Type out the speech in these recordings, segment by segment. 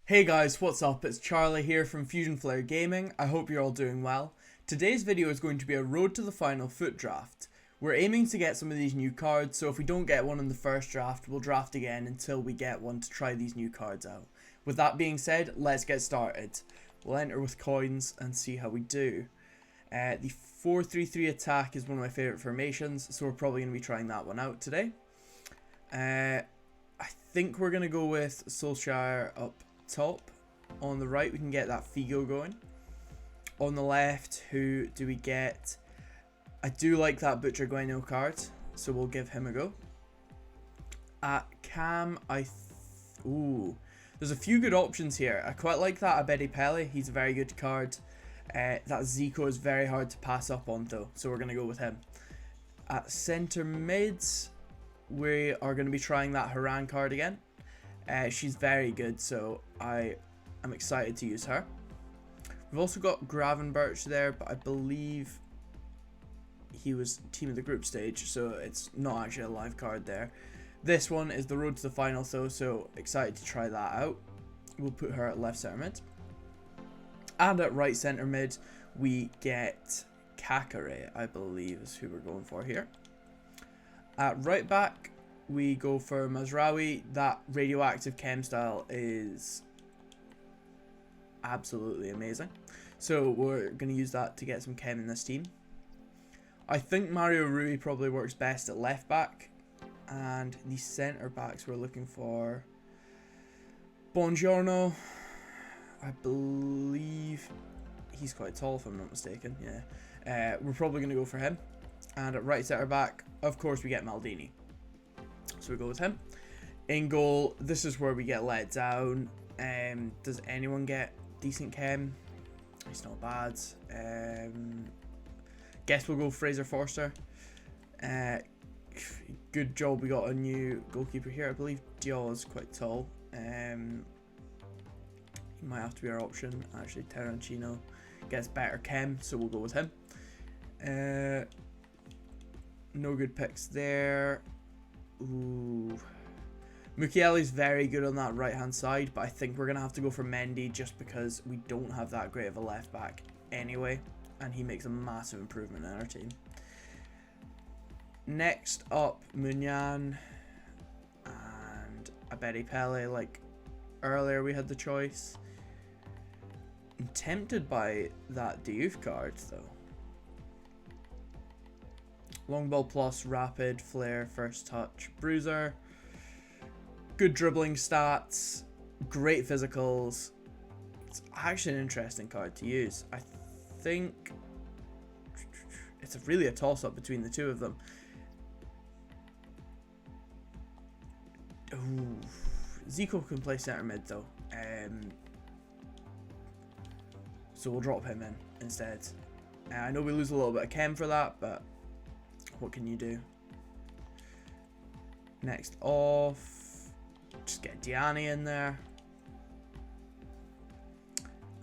Hey guys, what's up? It's Charlie here from Fusion Gaming. I hope you're all doing well. Today's video is going to be a road to the final foot draft. We're aiming to get some of these new cards, so if we don't get one in the first draft, we'll draft again until we get one to try these new cards out. With that being said, let's get started. We'll enter with coins and see how we do. The 4-3-3 attack is one of my favourite formations, so we're probably going to be trying that one out today. I think we're going to go with Solskjaer up top. On the right we can get that Figo going. On the left, who do we get? I do like that Butcher Gueno card, so we'll give him a go. At Cam, there's a few good options here. I quite like that Abedi Pele, he's a very good card. That Zico is very hard to pass up on though, so we're going to go with him. At centre mids, we are going to be trying that Haran card again. She's very good, so I am excited to use her. We've also got Gravenberch there, but I believe he was team of the group stage, so it's not actually a live card there. This one is the road to the final though, so excited to try that out. We'll put her at left centre mid. And at right centre mid, we get Kakare, I believe is who we're going for here. At right back, we go for Mazraoui. That radioactive chem style is absolutely amazing. So we're going to use that to get some chem in this team. I think Mario Rui probably works best at left back. And the centre backs we're looking for Buongiorno. I believe he's quite tall if I'm not mistaken. Yeah. We're probably going to go for him. And at right centre back, of course, we get Maldini. So we go with him. In goal, this is where we get let down. Does anyone get decent chem? It's not bad. Guess we'll go Fraser Forster. Good job we got a new goalkeeper here. I believe Diaw is quite tall. He might have to be our option. Actually, Terrancino gets better chem, so we'll go with him. No good picks there. Ooh. Mukiele's very good on that right hand side, but I think we're going to have to go for Mendy just because we don't have that great of a left back anyway, and he makes a massive improvement in our team. Next up, Munyan and Abedi Pele. Like earlier we had the choice. I'm tempted by that Diouf card though. Long ball plus, rapid, flare, first touch, bruiser. Good dribbling stats, great physicals. It's actually an interesting card to use. I think it's really a toss-up between the two of them. Ooh. Zico can play centre mid though. So we'll drop him in instead. I know we lose a little bit of chem for that, but what can you do? Next off, just get Diani in there.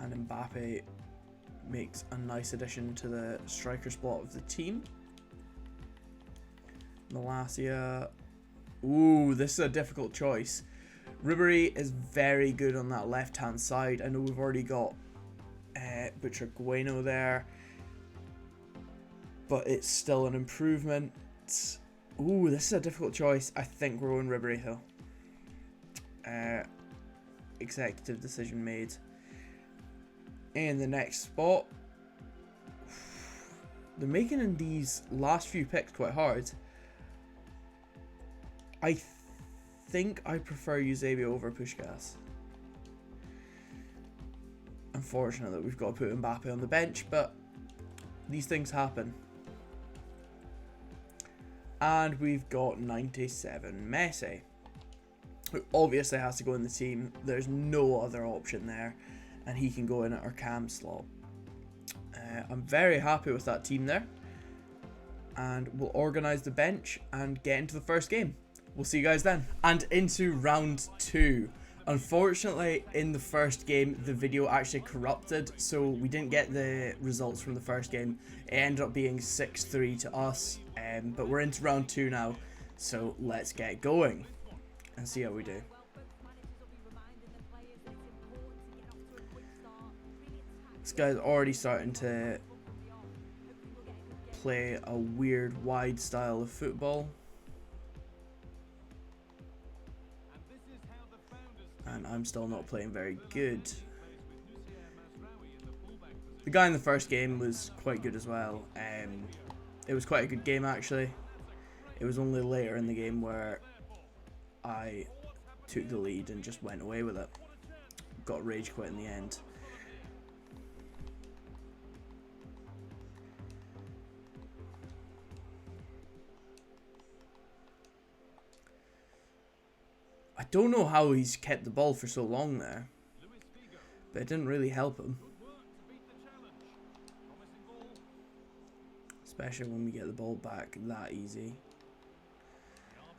And Mbappe makes a nice addition to the striker spot of the team. Malacia. Ooh, this is a difficult choice. Ribéry is very good on that left-hand side. I know we've already got Butcher Gueno there, but it's still an improvement. Ooh, this is a difficult choice. I think we're going Ribéry Hill. Executive decision made. In the next spot, they're making in these last few picks quite hard. I think I prefer Eusebio over Puskás. Unfortunately, we've got to put Mbappe on the bench, but these things happen. And we've got 97 Messi, who obviously has to go in the team. There's no other option there, and he can go in at our cam slot. I'm very happy with that team there, and we'll organise the bench and get into the first game. We'll see you guys then. And into round 2. Unfortunately, in the first game, the video actually corrupted, so we didn't get the results from the first game. It ended up being 6-3 to us, but we're into round 2 now, so let's get going and see how we do. This guy's already starting to play a weird wide style of football. And I'm still not playing very good. The guy in the first game was quite good as well. It was quite a good game actually. It was only later in the game where I took the lead and just went away with it. Got rage quit in the end. I don't know how he's kept the ball for so long there, but it didn't really help him. Especially when we get the ball back that easy.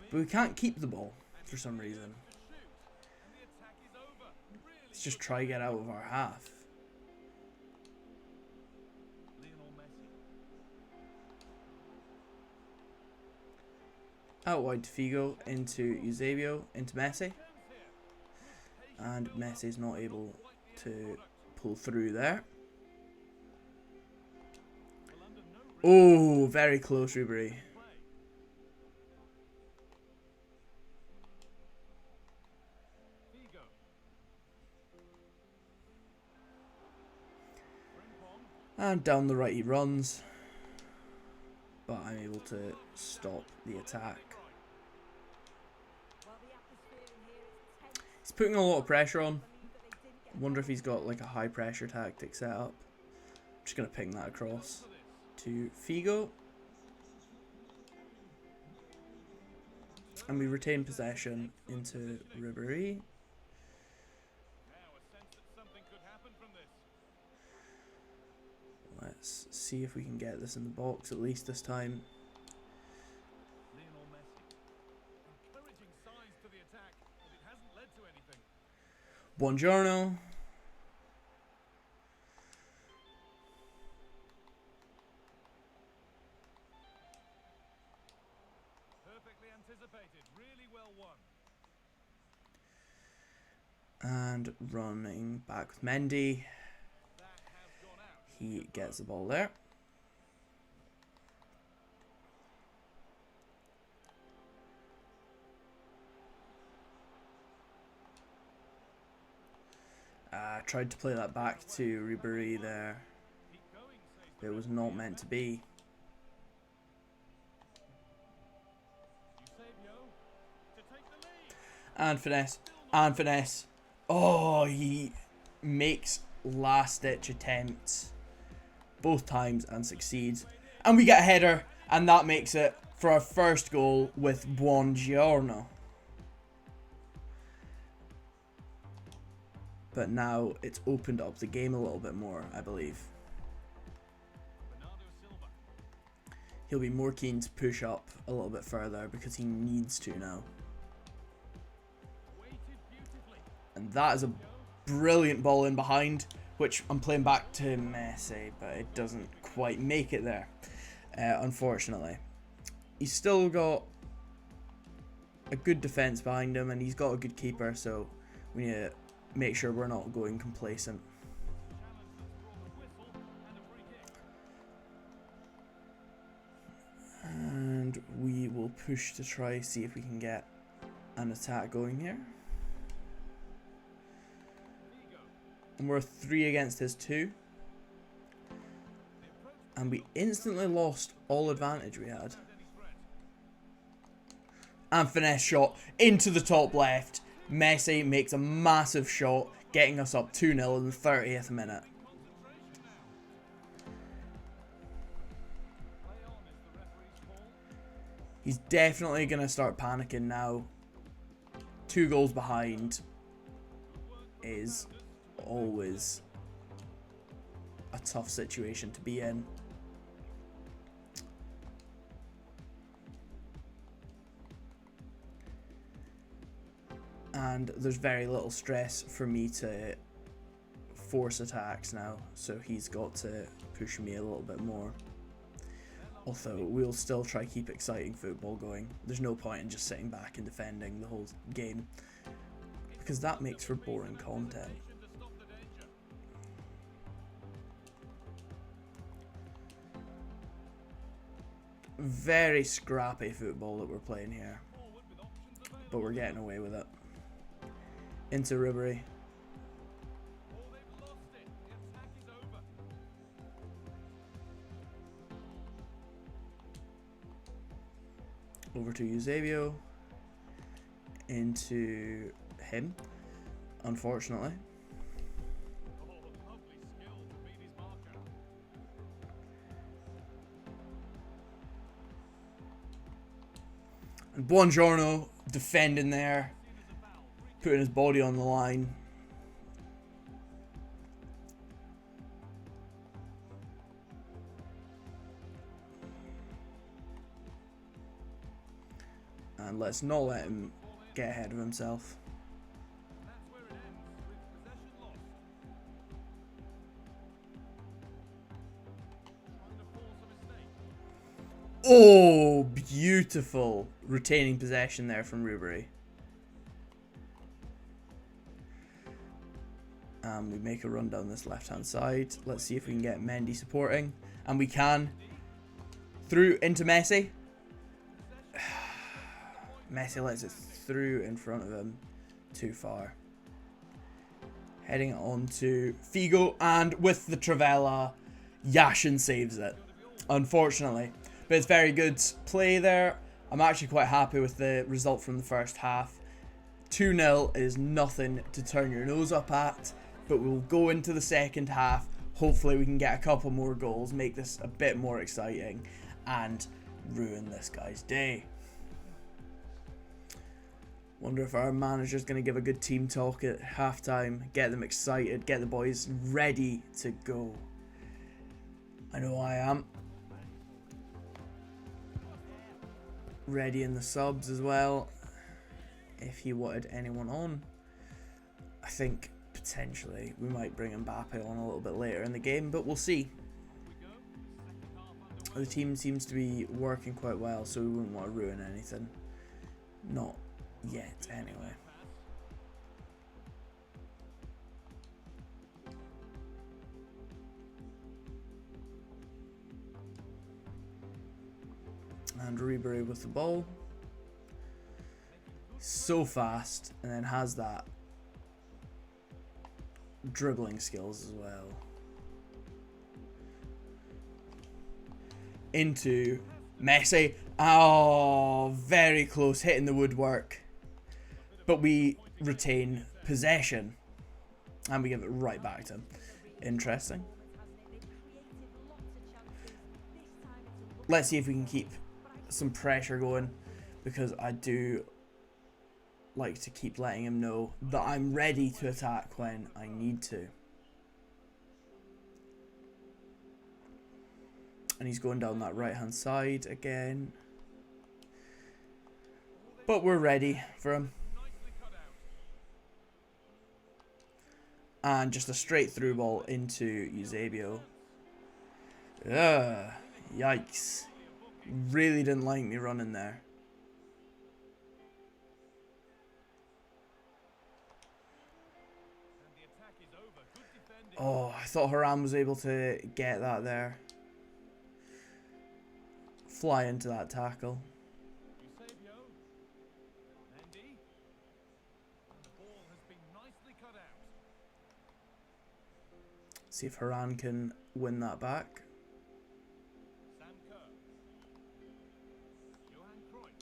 But we can't keep the ball for some reason. Let's just try to get out of our half. Out wide to Figo, into Eusebio, into Messi. And Messi's not able to pull through there. Oh, very close, Ribery. And down the right he runs. But I'm able to stop the attack. He's putting a lot of pressure on. I wonder if he's got like a high pressure tactic set up. I'm just going to ping that across to Figo. And we retain possession into Ribery. Let's see if we can get this in the box at least this time. Buongiorno. Perfectly anticipated, really well won. And running back with Mendy. He gets the ball there. Tried to play that back to Ribery there. It was not meant to be. And finesse. And finesse. Oh, he makes last-ditch attempts both times and succeeds. And we get a header. And that makes it for our first goal with Buongiorno. But now it's opened up the game a little bit more, I believe. He'll be more keen to push up a little bit further because he needs to now. And that is a brilliant ball in behind, which I'm playing back to Messi, but it doesn't quite make it there, unfortunately. He's still got a good defense behind him, and he's got a good keeper, so we need to make sure we're not going complacent. And we will push to try see if we can get an attack going here. And we're 3 against his 2. And we instantly lost all advantage we had. And finesse shot into the top left. Messi makes a massive shot, getting us up 2-0 in the 30th minute. He's definitely going to start panicking now. 2 goals behind is always a tough situation to be in. And there's very little stress for me to force attacks now, so he's got to push me a little bit more. Although we'll still try to keep exciting football going. There's no point in just sitting back and defending the whole game, because that makes for boring content. Very scrappy football that we're playing here. Forward with options available. But we're getting away with it. Into Ribery. Oh, they've lost it. The attack is over. Over to Eusebio. Into him, unfortunately. Oh, lovely skill to beat his marker. And Buongiorno defending there, Seen as a foul. Free putting his body on the line. And let's not let him get ahead of himself. And that's where it ends, with possession lost. Trying to force a mistake. Oh, beautiful retaining possession there from Ribery. And we make a run down this left-hand side. Let's see if we can get Mendy supporting. And we can. Through into Messi. Messi lets it through in front of him. Too far. Heading it on to Figo. And with the Trivela, Yashin saves it. Unfortunately. But it's very good play there. I'm actually quite happy with the result from the first half. 2-0 is nothing to turn your nose up at. But we'll go into the second half. Hopefully we can get a couple more goals. Make this a bit more exciting. And ruin this guy's day. Wonder if our manager's going to give a good team talk at halftime. Get them excited. Get the boys ready to go. I know I am. Ready in the subs as well. If he wanted anyone on. I think potentially we might bring Mbappe on a little bit later in the game. But we'll see. The team seems to be working quite well. So we wouldn't want to ruin anything. Not yet, anyway. And Ribery with the ball. So fast, and then has that dribbling skills as well. Into Messi. Oh, very close, hitting the woodwork. But we retain possession. And we give it right back to him. Interesting. Let's see if we can keep some pressure going. Because I do like to keep letting him know that I'm ready to attack when I need to. And he's going down that right hand side again. But we're ready for him. And just a straight through ball into Eusebio. Ugh, yikes. Really didn't like me running there. Oh, I thought Haram was able to get that there. Fly into that tackle. Eusebio. Mendy. And the ball has been nicely cut out. See if Haran can win that back. Sam Kerr. Johan Cruyff.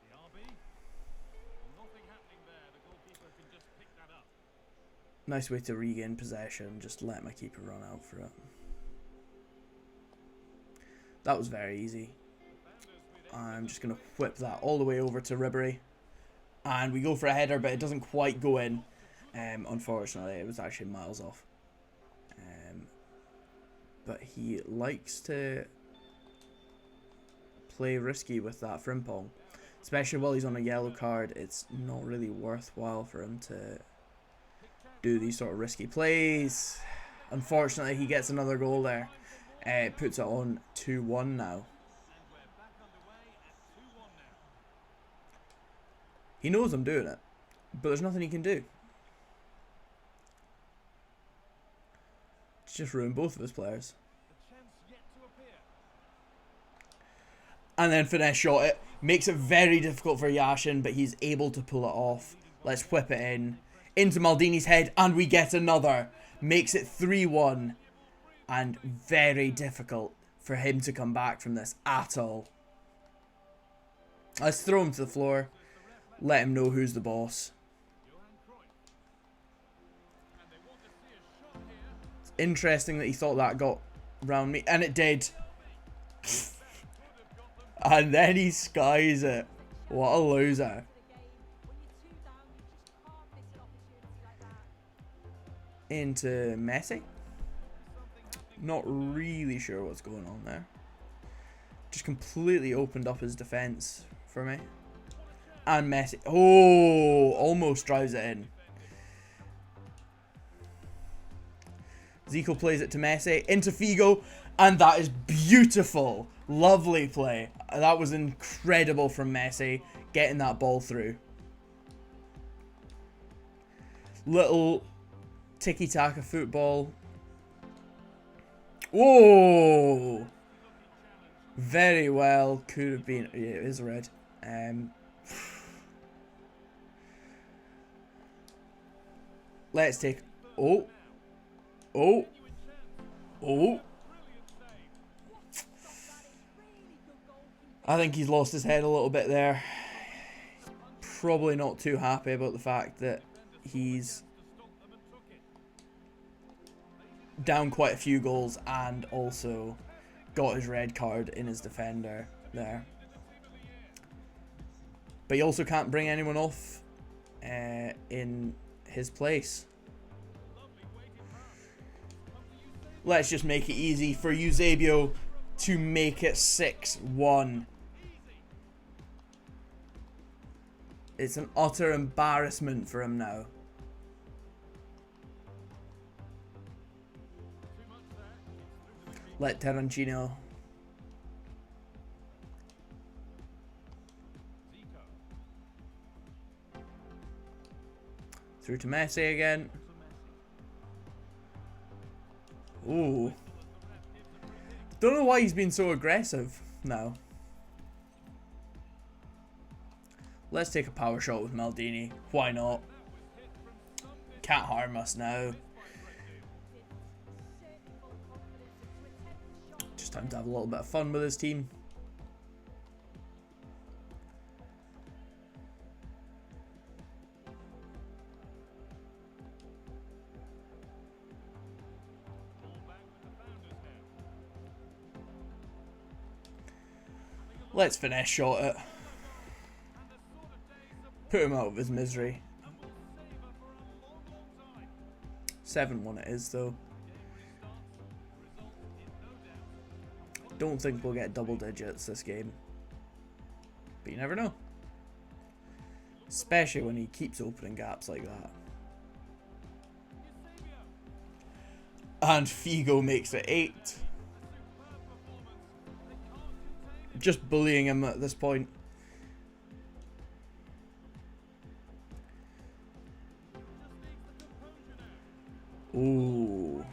The RB. Well, nothing happening there. The goalkeeper can just pick that up. Nice way to regain possession. Just let my keeper run out for it. That was very easy. I'm just going to whip that all the way over to Ribery. And we go for a header, but it doesn't quite go in. Unfortunately, it was actually miles off. But he likes to play risky with that Frimpong. Especially while he's on a yellow card, it's not really worthwhile for him to do these sort of risky plays. Unfortunately, he gets another goal there. Puts it on 2-1 now. He knows I'm doing it, but there's nothing he can do. It's just ruined both of his players. The chance yet to And then finesse shot it. Makes it very difficult for Yashin, but he's able to pull it off. Let's whip it in. Into Maldini's head, and we get another. Makes it 3-1. And very difficult for him to come back from this at all. Let's throw him to the floor. Let him know who's the boss. It's interesting that he thought that got round me. And it did. And then he skies it. What a loser. Into Messi. Not really sure what's going on there. Just completely opened up his defense for me. And Messi. Oh, almost drives it in. Zico plays it to Messi. Into Figo. And that is beautiful. Lovely play. That was incredible from Messi. Getting that ball through. Little tiki-taka football. Whoa! Very well. Could have been. Yeah, it is red. Let's take. Oh. Oh. Oh. I think he's lost his head a little bit there. Probably not too happy about the fact that he's down quite a few goals and also got his red card in his defender there. But he also can't bring anyone off in his place. Let's just make it easy for Eusebio to make it 6-1. It's an utter embarrassment for him now. Let Terrancino. Through to Messi again. Ooh. Don't know why he's been so aggressive now. Let's take a power shot with Maldini. Why not? Can't harm us now. Just time to have a little bit of fun with his team. Let's finesse shot it. Put him out of his misery. 7-1 it is though. Don't think we'll get double digits this game. But you never know. Especially when he keeps opening gaps like that. And Figo makes it 8. Just bullying him at this point. Ooh.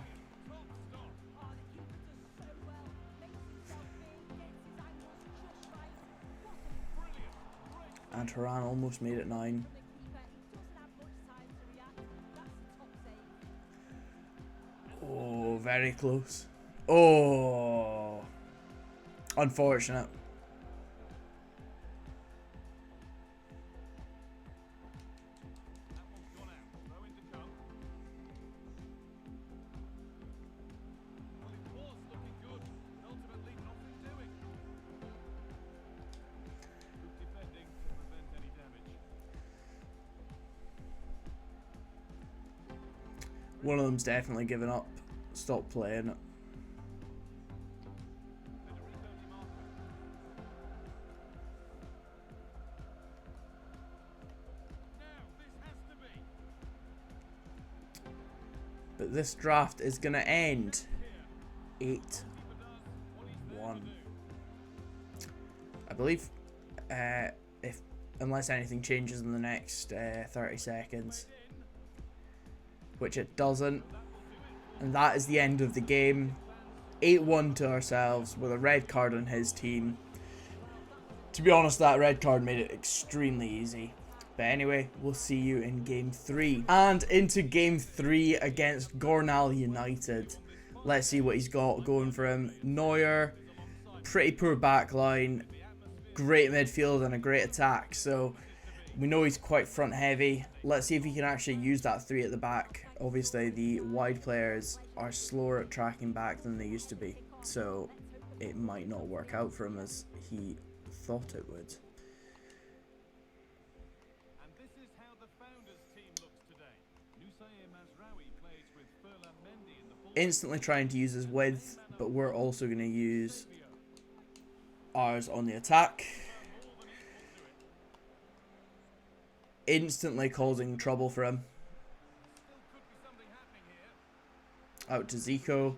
And Haran almost made it 9. Oh, very close. Oh. Unfortunate. One of them's definitely given up. Stop playing it. But this draft is going to end 8-1. I believe, unless anything changes in the next 30 seconds. Which it doesn't. And that is the end of the game. 8-1 to ourselves with a red card on his team. To be honest, that red card made it extremely easy. But anyway, we'll see you in Game 3. And into Game 3 against Gornal United. Let's see what he's got going for him. Neuer, pretty poor backline, great midfield and a great attack. So we know he's quite front heavy. Let's see if he can actually use that 3 at the back. Obviously, the wide players are slower at tracking back than they used to be. So it might not work out for him as he thought it would. Instantly trying to use his width, but we're also going to use ours on the attack. Instantly causing trouble for him. Out to Zico.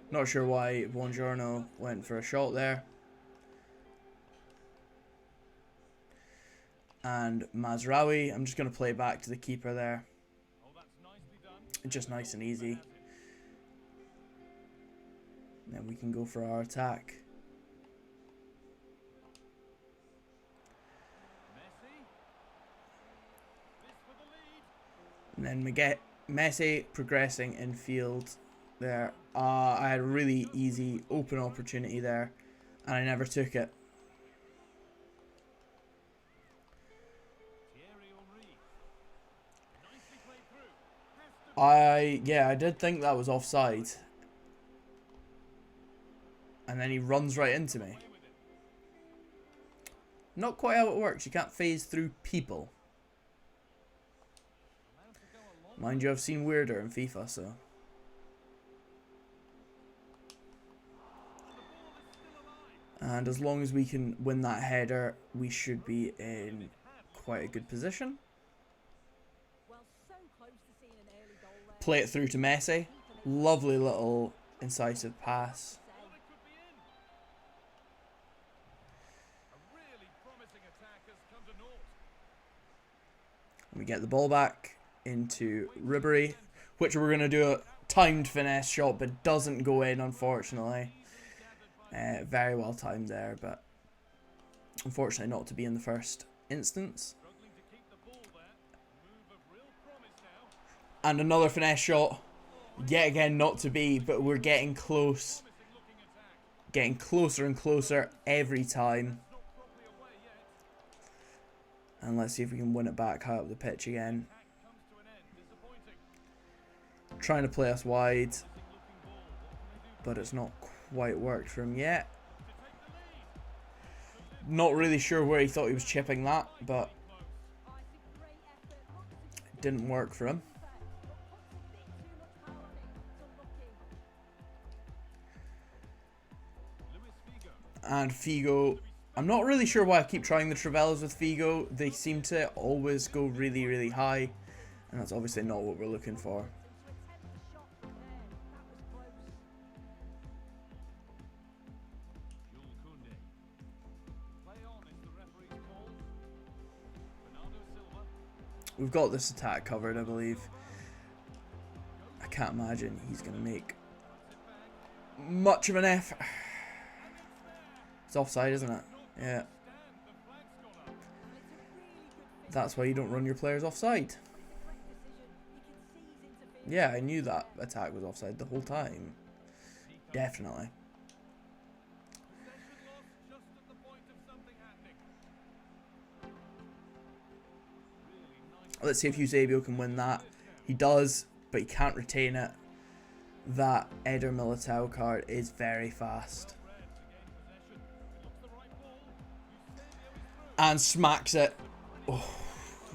Not sure why Buongiorno went for a shot there. And Mazraoui, I'm just going to play back to the keeper there. Just nice and easy. And then we can go for our attack. And then Messi progressing in field there. I had a really easy open opportunity there and I never took it. I did think that was offside. And then he runs right into me. Not quite how it works. You can't phase through people. Mind you, I've seen weirder in FIFA, so. And as long as we can win that header, we should be in quite a good position. Play it through to Messi. Lovely little incisive pass. We get the ball back into Ribery, which we're going to do a timed finesse shot, but doesn't go in, unfortunately. Very well timed there, but unfortunately not to be in the first instance. And another finesse shot. Yet again, not to be, but we're getting close. Getting closer and closer every time. And let's see if we can win it back high up the pitch again. Trying to play us wide, but it's not quite worked for him yet. Not really sure where he thought he was chipping that, but it didn't work for him. And Figo, I'm not really sure why I keep trying the Trivellas with Figo. They seem to always go really, really high. And that's obviously not what we're looking for. We've got this attack covered, I believe. I can't imagine he's going to make much of an effort. It's offside, isn't it? Yeah. That's why you don't run your players offside. Yeah, I knew that attack was offside the whole time. Definitely. Let's see if Eusebio can win that. He does, but he can't retain it. That Eder Militao card is very fast. And smacks it. Oh,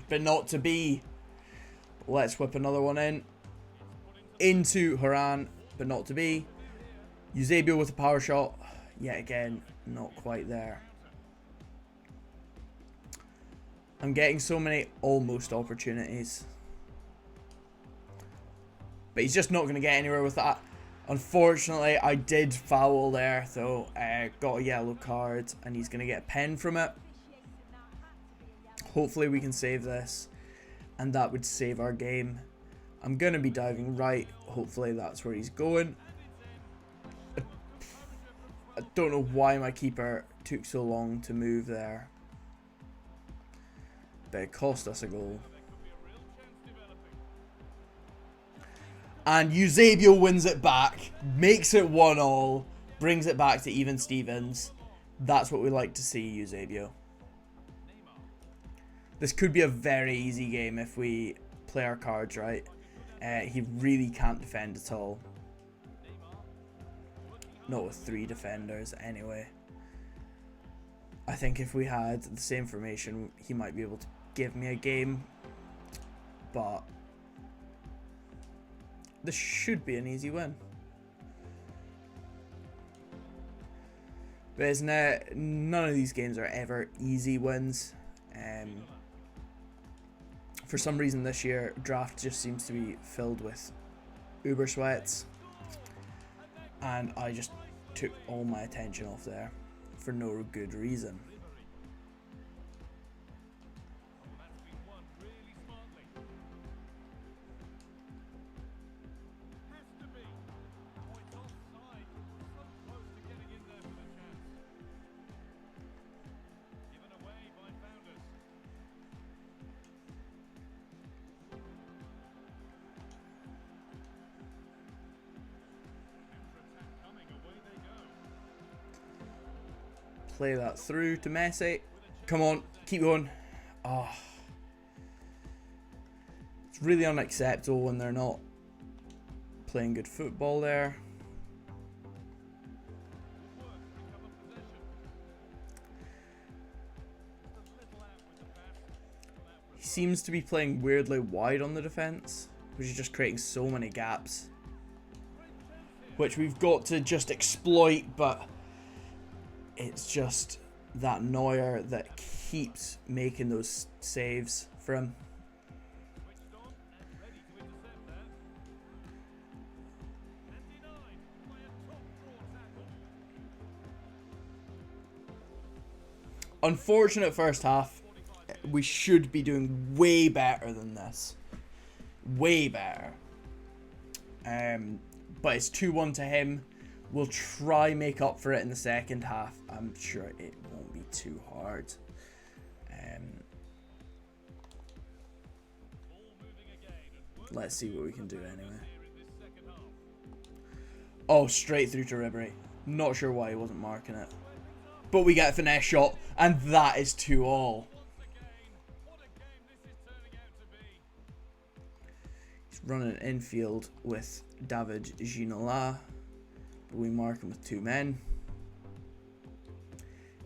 but not to be. Let's whip another one in. Into Haran, but not to be. Eusebio with a power shot. Yet again, not quite there. I'm getting so many almost opportunities. But he's just not going to get anywhere with that. Unfortunately, I did foul there, though. Got a yellow card, and he's going to get a pen from it. Hopefully we can save this, and that would save our game. I'm going to be diving right. Hopefully that's where he's going. I don't know why my keeper took so long to move there. But it cost us a goal. And Eusebio wins it back, makes it 1-1, brings it back to even Stevens. That's what we like to see, Eusebio. This could be a very easy game if we play our cards right. He really can't defend at all. Not with 3 defenders anyway. I think if we had the same formation, he might be able to give me a game. But this should be an easy win. But it's none of these games are ever easy wins. For some reason this year, draft just seems to be filled with uber sweats. And I just took all my attention off there for no good reason. Play that through to Messi. Come on, keep going. Oh. It's really unacceptable when they're not playing good football there. He seems to be playing weirdly wide on the defense, which is just creating so many gaps, which we've got to just exploit, but it's just that Neuer that keeps making those saves for him. Unfortunate first half. We should be doing way better than this. Way better. But it's 2-1 to him. We'll try make up for it in the second half. I'm sure it won't be too hard. Let's see what we can do anyway. Oh, straight through to Ribery. Not sure why he wasn't marking it. But we get a finesse shot, and that is 2-2. He's running infield with David Ginola. We mark him with 2 men.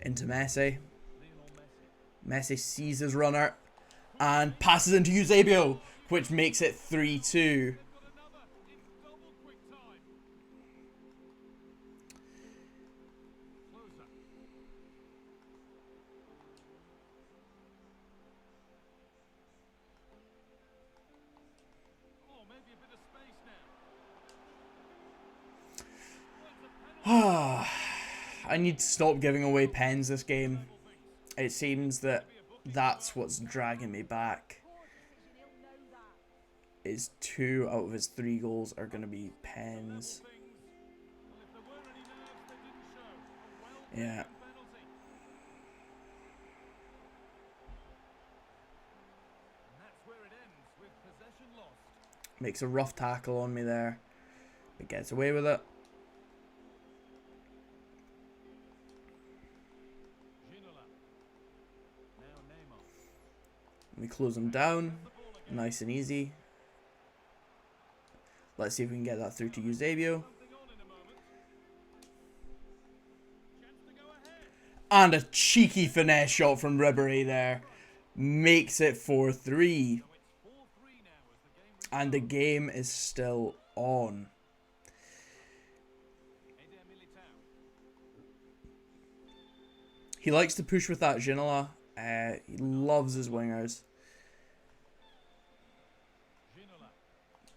Into Messi. Messi sees his runner and passes into Eusebio, which makes it 3-2. I need to stop giving away pens this game. It seems that that's what's dragging me back. Is 2 out of his 3 goals are going to be pens. Yeah. Makes a rough tackle on me there, but gets away with it. We close him down, nice and easy. Let's see if we can get that through to Eusebio. And a cheeky finesse shot from Ribery there. Makes it 4-3. And the game is still on. He likes to push with that Ginola. He loves his wingers.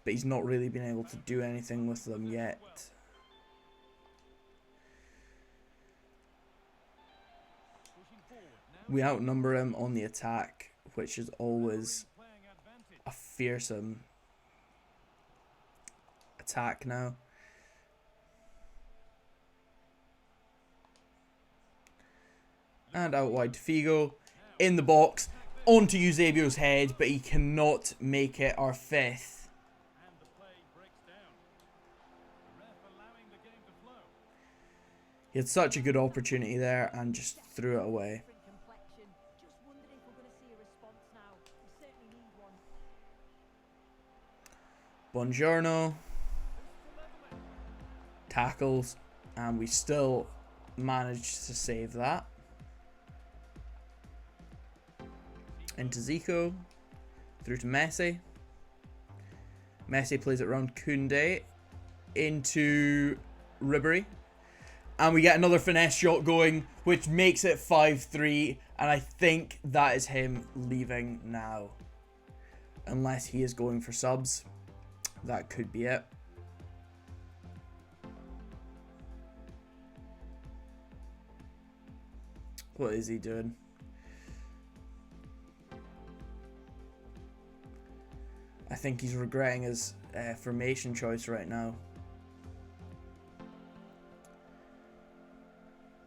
But he's not really been able to do anything with them yet. We outnumber him on the attack, which is always a fearsome attack now. And out wide to Figo. In the box. Onto Eusebio's head, but he cannot make it our fifth. And the play breaks down. The ref allowing the game to flow. He had such a good opportunity there and just threw it away. Just wondering if we're going to see a response now. We certainly need one. Buongiorno. Tackles. And we still managed to save that. Into Zico. Through to Messi. Messi plays it around Koundé. Into Ribery. And we get another finesse shot going, which makes it 5-3. And I think that is him leaving now. Unless he is going for subs. That could be it. What is he doing? I think he's regretting his formation choice right now.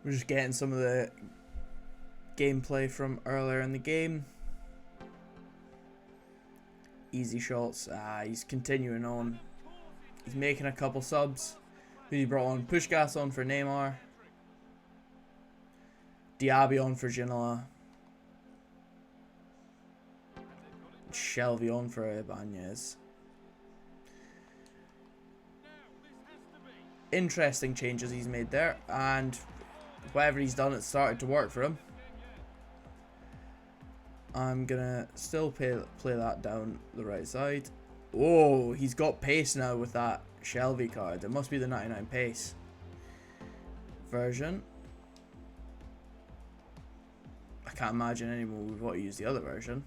We're just getting some of the gameplay from earlier in the game. Easy shots. He's continuing on. He's making a couple subs. Who he brought on? Puskás on for Neymar. Diaby on for Ginola. Shelby on for Ibanez. Interesting changes he's made there, and whatever he's done, it started to work for him. I'm gonna still play that down the right side. Oh, he's got pace now with that Shelby card. It must be the 99 pace version. I can't imagine anyone would want to use the other version.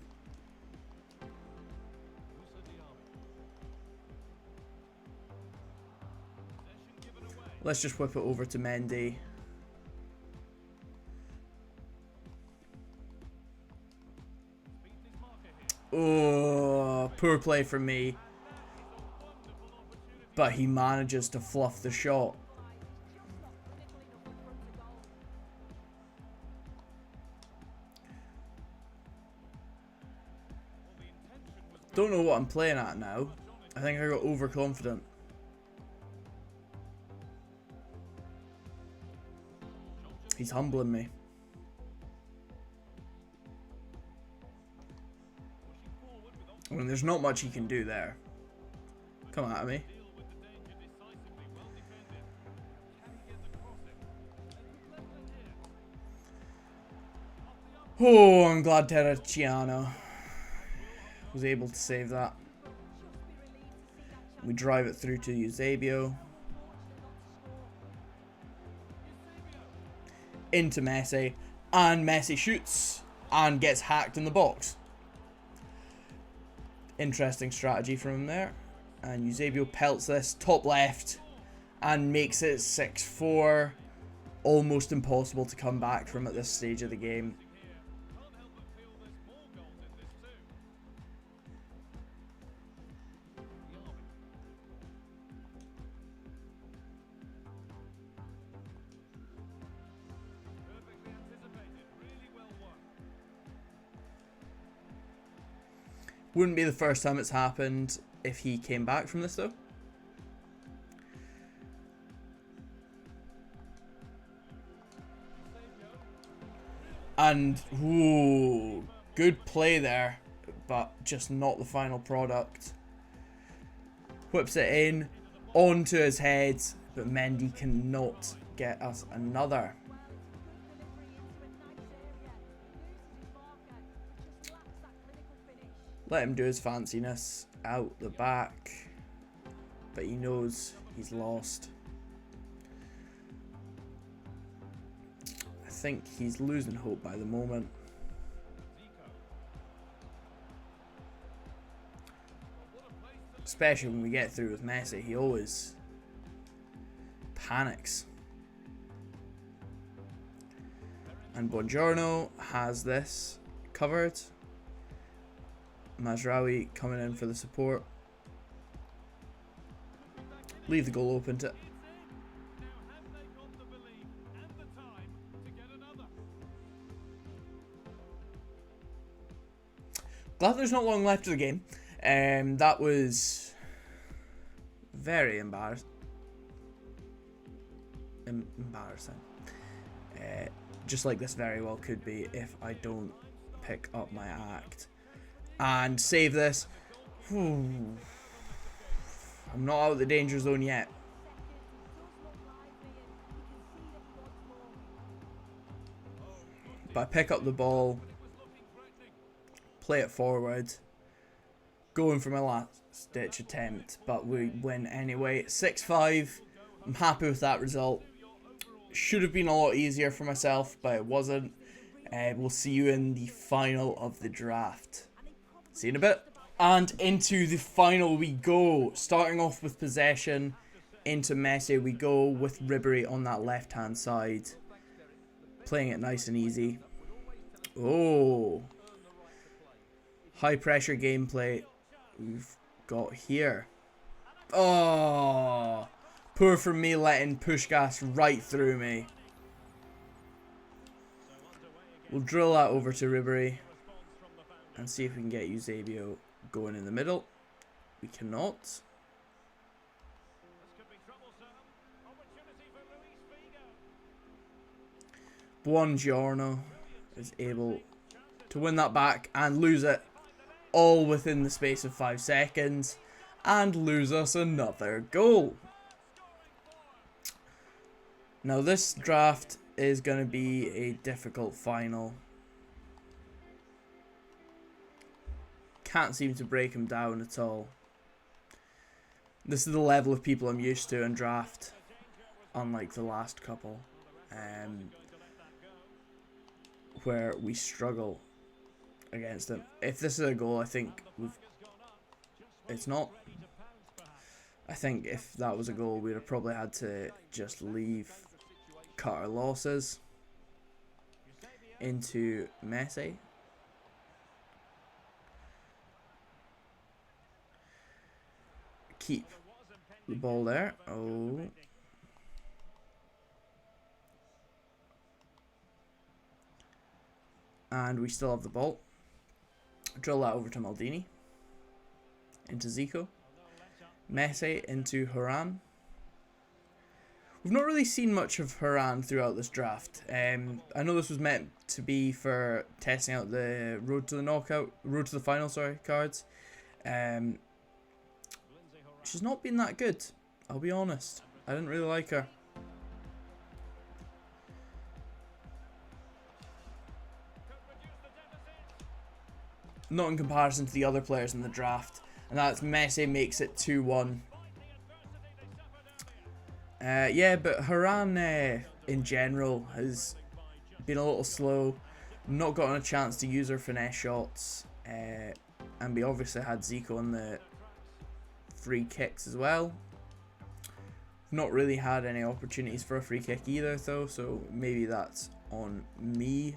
Let's just whip it over to Mendy. Oh, poor play from me. But he manages to fluff the shot. Don't know what I'm playing at now. I think I got overconfident. He's humbling me. I mean, there's not much he can do there. Come at me. Oh, I'm glad Terracciano was able to save that. We drive it through to Eusebio. Into Messi. And Messi shoots. And gets hacked in the box. Interesting strategy from him there. And Eusebio pelts this top left. And makes it 6-4. Almost impossible to come back from at this stage of the game. Wouldn't be the first time it's happened if he came back from this though. And, ooh, good play there, but just not the final product. Whips it in, onto his head, but Mendy cannot get us another. Let him do his fanciness out the back, but he knows he's lost. I think he's losing hope by the moment. Especially when we get through with Messi, he always panics. And Buongiorno has this covered. Mazraoui coming in for the support. Leave the goal open to... Glad there's not long left of the game. That was very embarrassing. Just like this very well could be if I don't pick up my act and save this. I'm not out of the danger zone yet. But I pick up the ball, play it forward, going for my last ditch attempt, but we win anyway. 6-5. I'm happy with that result. Should have been a lot easier for myself, but it wasn't. We'll see you in the final of the draft. See you in a bit. And into the final we go. Starting off with possession. Into Messi we go with Ribery on that left hand side. Playing it nice and easy. Oh. High pressure gameplay we've got here. Oh. Poor from me letting Puskás right through me. We'll drill that over to Ribery. And see if we can get Eusebio going in the middle. We cannot. Buongiorno is able to win that back and lose it all within the space of 5 seconds and lose us another goal. Now this draft is going to be a difficult final. Can't seem to break him down at all. This is the level of people I'm used to in draft, unlike the last couple, where we struggle against them. If this is a goal, I think it's not. I think if that was a goal, we'd have probably had to just leave, cut our losses. Into Messi. Keep the ball there. Oh. And we still have the ball. Drill that over to Maldini. Into Zico. Messi into Haran. We've not really seen much of Haran throughout this draft. I know this was meant to be for testing out the road to the final, cards. She's not been that good, I'll be honest. I didn't really like her. Not in comparison to the other players in the draft. And that's Messi makes it 2-1. Yeah, but Haran in general has been a little slow. Not gotten a chance to use her finesse shots. And we obviously had Zico on the free kicks as well. Not really had any opportunities for a free kick either though, so maybe that's on me.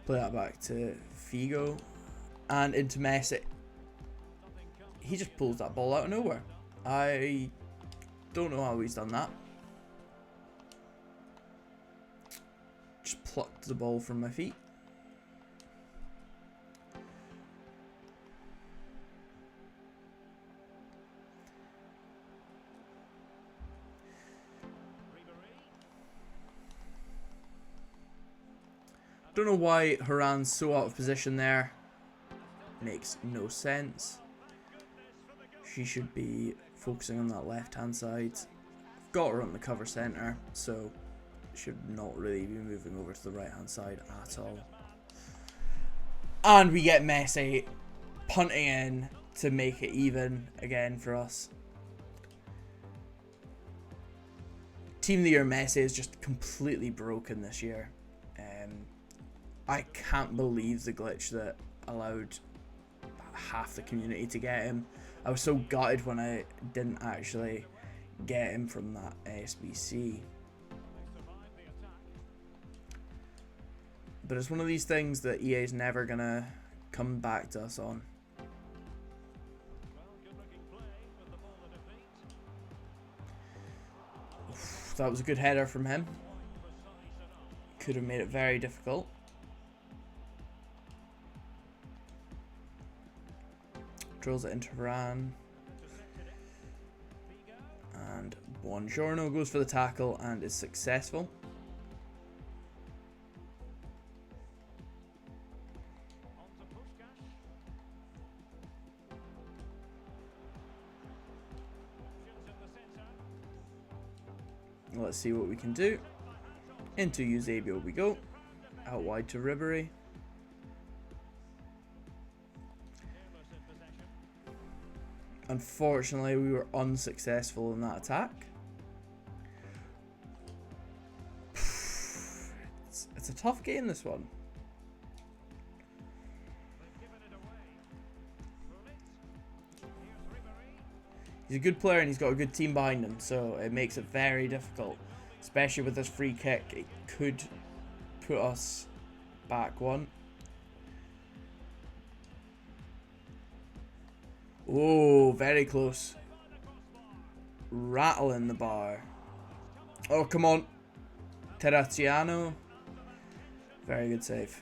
Play that back to Figo and into Messi. He just pulls that ball out of nowhere. I don't know how he's done that. Just plucked the ball from my feet. Don't know why Haran's so out of position there. Makes no sense. She should be focusing on that left hand side. Got her on the cover centre, so should not really be moving over to the right hand side at all. And we get Messi punting in to make it even again for us. Team of the Year Messi is just completely broken this year. I can't believe the glitch that allowed half the community to get him. I was so gutted when I didn't actually get him from that SBC. But it's one of these things that EA is never going to come back to us on. Oof, that was a good header from him. Could have made it very difficult. Drills it into Ran. Intercepted it. Figo. And Buongiorno goes for the tackle and is successful. On to Puskás. Options in the centre. Let's see what we can do. Into Eusebio we go. Out wide to Ribery. Careless in possession. Unfortunately, we were unsuccessful in that attack. It's a tough game, this one. They've given it away. Fut. Here's Ribery. He's a good player and he's got a good team behind him, so it makes it very difficult. Especially with this free kick, it could put us back one. Oh, very close. Rattling the bar. Oh, come on. Terraciano. Very good save.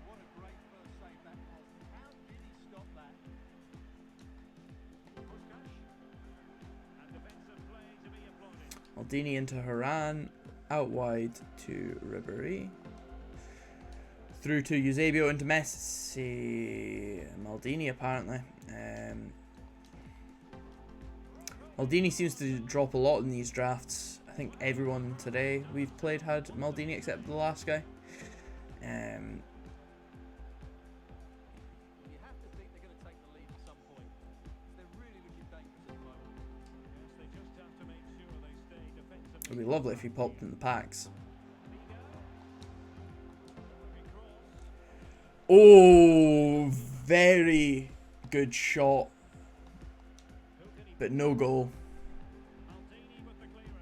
What a great first save that was. How did he stop that? Puskás. And defensive play to be applauded. Maldini into Haran. Out wide to Ribery. Through to Eusebio into Messi. Maldini apparently. Maldini seems to drop a lot in these drafts. I think everyone today we've played had Maldini except the last guy. You have to think they're going to take the lead at some point. They're really looking dangerous at the moment. Yes, they just have to make sure they stay defensively. It'd be lovely if he popped in the packs. Oh, very good shot, but no goal. Maldini with the clearance.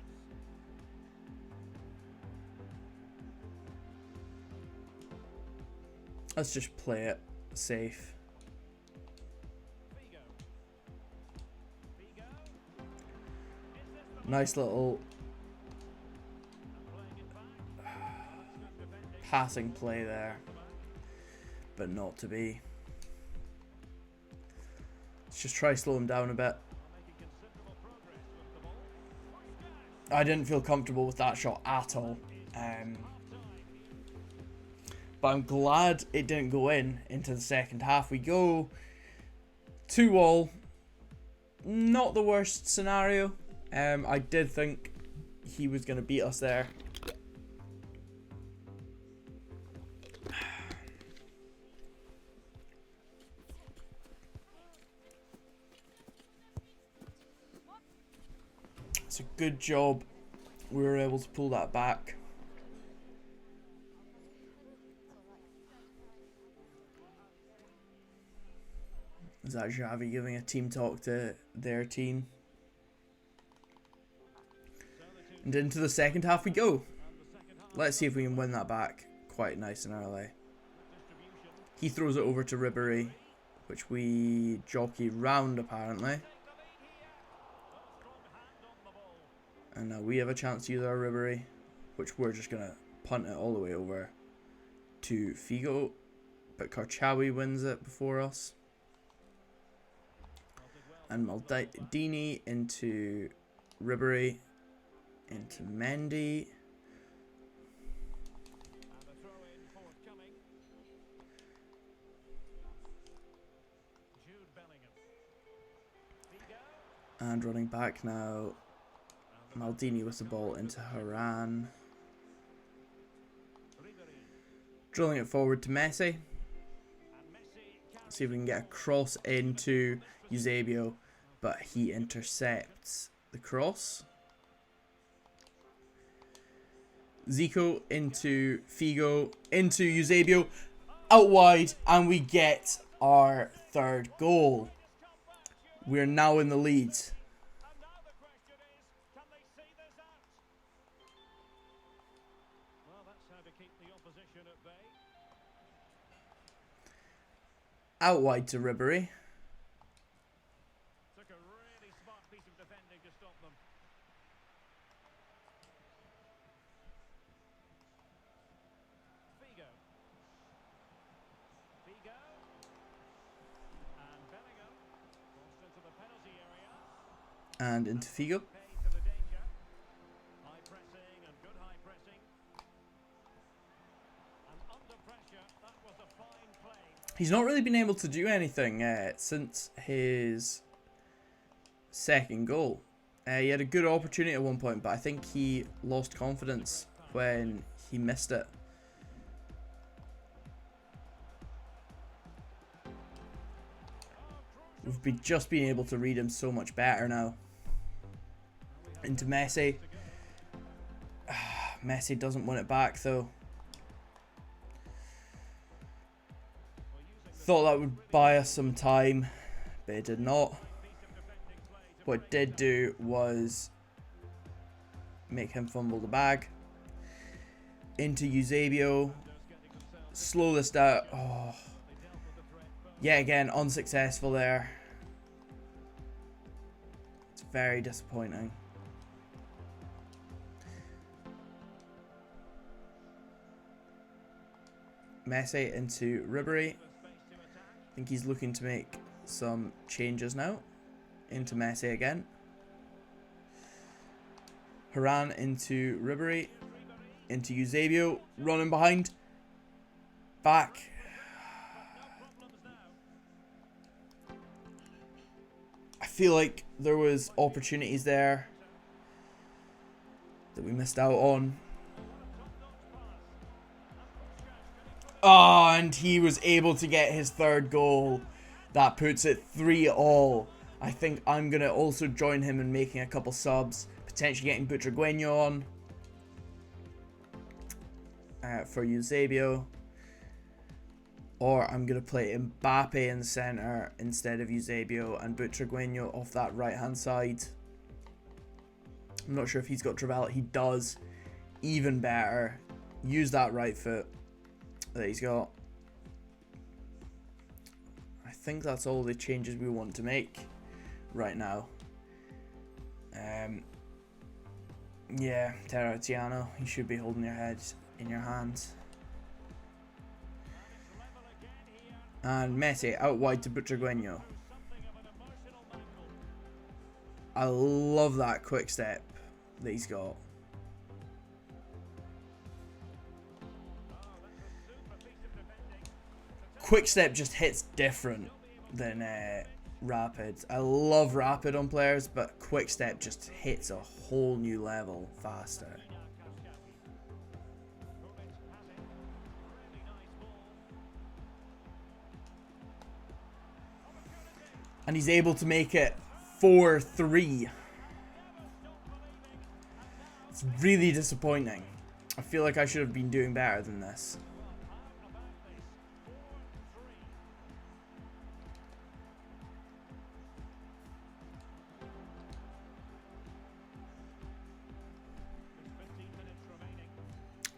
Let's just play it safe. Figo. Figo. Is this the Nice little playing it back? Good defending. passing play there, but not to be. Let's just try slow him down a bit. Making considerable progress with the ball. Puskás. I didn't feel comfortable with that shot at all. But I'm glad it didn't go into the second half. We go 2-2. Not the worst scenario. I did think he was going to beat us there. It's a good job we were able to pull that back. Is that Xavi giving a team talk to their team? And into the second half we go. Let's see if we can win that back quite nice and early. He throws it over to Ribery, which we jockey round apparently. And now we have a chance to use our Ribery, which we're just going to punt it all the way over to Figo. But Karchawi wins it before us. And Maldini into Ribery, into Mendy. And a throw in forthcoming. Jude Bellingham. Figo. And running back now, Maldini with the ball into Haran. Ribery. Drilling it forward to Messi. And Messi can See if we can get a cross into Eusebio, but he intercepts the cross. Zico into Figo, into Eusebio, out wide, and we get our third goal. We're now in the lead. And now the question is, can they see this out? Well, that's how to keep the opposition at bay. Out wide to Ribery. Took a really smart piece of defending to stop them. Figo. Figo. And Bellingham. And into Figo. Playing to the danger. High pressing and good high pressing. And under pressure, that was a fine play. He's not really been able to do anything since his second goal. He had a good opportunity at one point, but I think he lost confidence when he missed it. We've just been able to read him so much better now. Into Messi. Messi doesn't win it back though. Thought that would buy us some time, but it did not. What it did do was make him fumble the bag. Into Eusebio. Slow this down. Oh. Yet again, unsuccessful there. It's very disappointing. Messi into Ribery. I think he's looking to make some changes now. Into Messi again. Haran into Ribery. Into Eusebio. Running behind. Back. I feel like there was opportunities there that we missed out on. Oh, and he was able to get his third goal. That puts it 3-3. I think I'm going to also join him in making a couple subs. Potentially getting Butragueño on. For Eusebio. Or I'm going to play Mbappe in the centre instead of Eusebio and Butragueño off that right hand side. I'm not sure if he's got Travella. He does. Even better. Use that right foot that he's got. I think that's all the changes we want to make right now. Yeah, Terratiano, you should be holding your head in your hands. And Messi out wide to Butragueño. I love that quick step that he's got. Quick step just hits different than rapid. I love rapid on players, but quick step just hits a whole new level faster. And he's able to make it 4-3. It's really disappointing. I feel like I should have been doing better than this.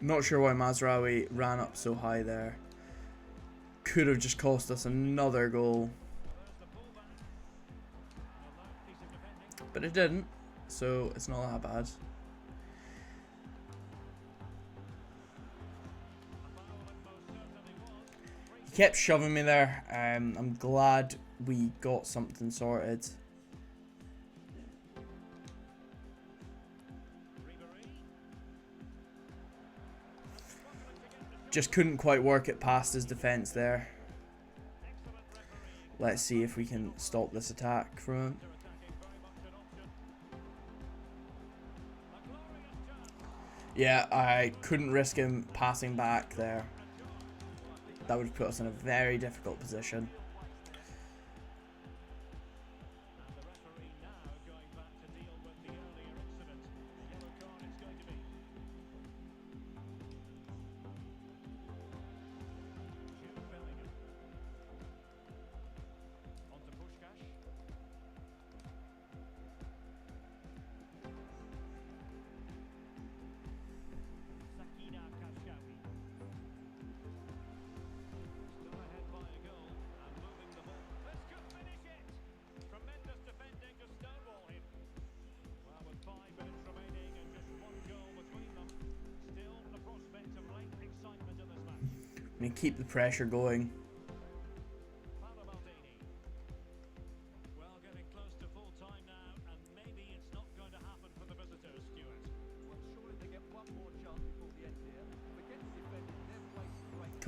I'm not sure why Mazraoui ran up so high there. Could have just cost us another goal. But it didn't, so it's not that bad. He kept shoving me there. I'm glad we got something sorted. Just couldn't quite work it past his defense there. Let's see if we can stop this attack from him. Yeah, I couldn't risk him passing back there. That would have put us in a very difficult position. And keep the pressure going.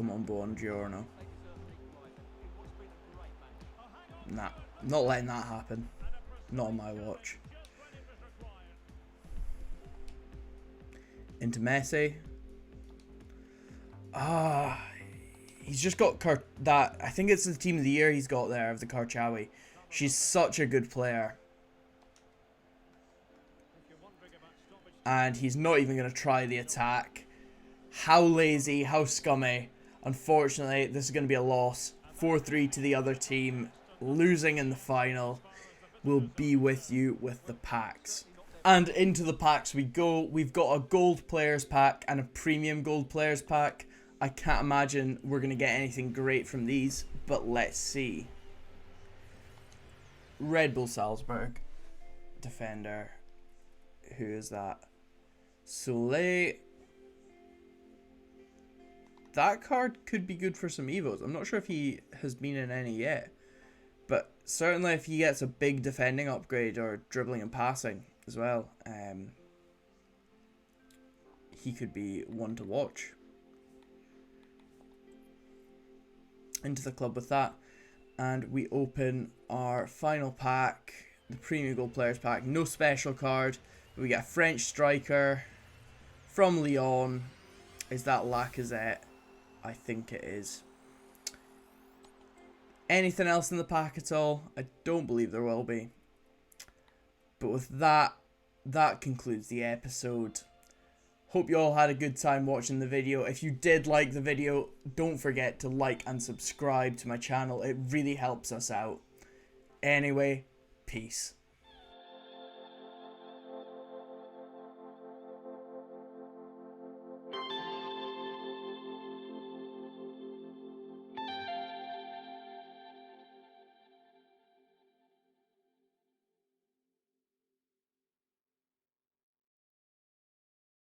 Come on, Buongiorno. They deserve an equaliser in what's been a great match. Nah, not letting that happen. Not on my watch. Into Messi. He's just got that. I think it's the team of the year he's got there of the Karchawi. She's such a good player. And he's not even going to try the attack. How lazy, how scummy. Unfortunately, this is going to be a loss. 4-3 to the other team. Losing in the final. We'll be with you with the packs. And into the packs we go. We've got a gold players pack and a premium gold players pack. I can't imagine we're going to get anything great from these, but let's see. Red Bull Salzburg. Defender. Who is that? Soleil. That card could be good for some Evos. I'm not sure if he has been in any yet. But certainly if he gets a big defending upgrade or dribbling and passing as well, he could be one to watch. Into the club with that. And we open our final pack. The Premium Gold Players pack. No special card. We get a French striker from Lyon. Is that Lacazette? I think it is. Anything else in the pack at all? I don't believe there will be. But with that, that concludes the episode. Hope you all had a good time watching the video. If you did like the video, don't forget to like and subscribe to my channel. It really helps us out. Anyway, peace.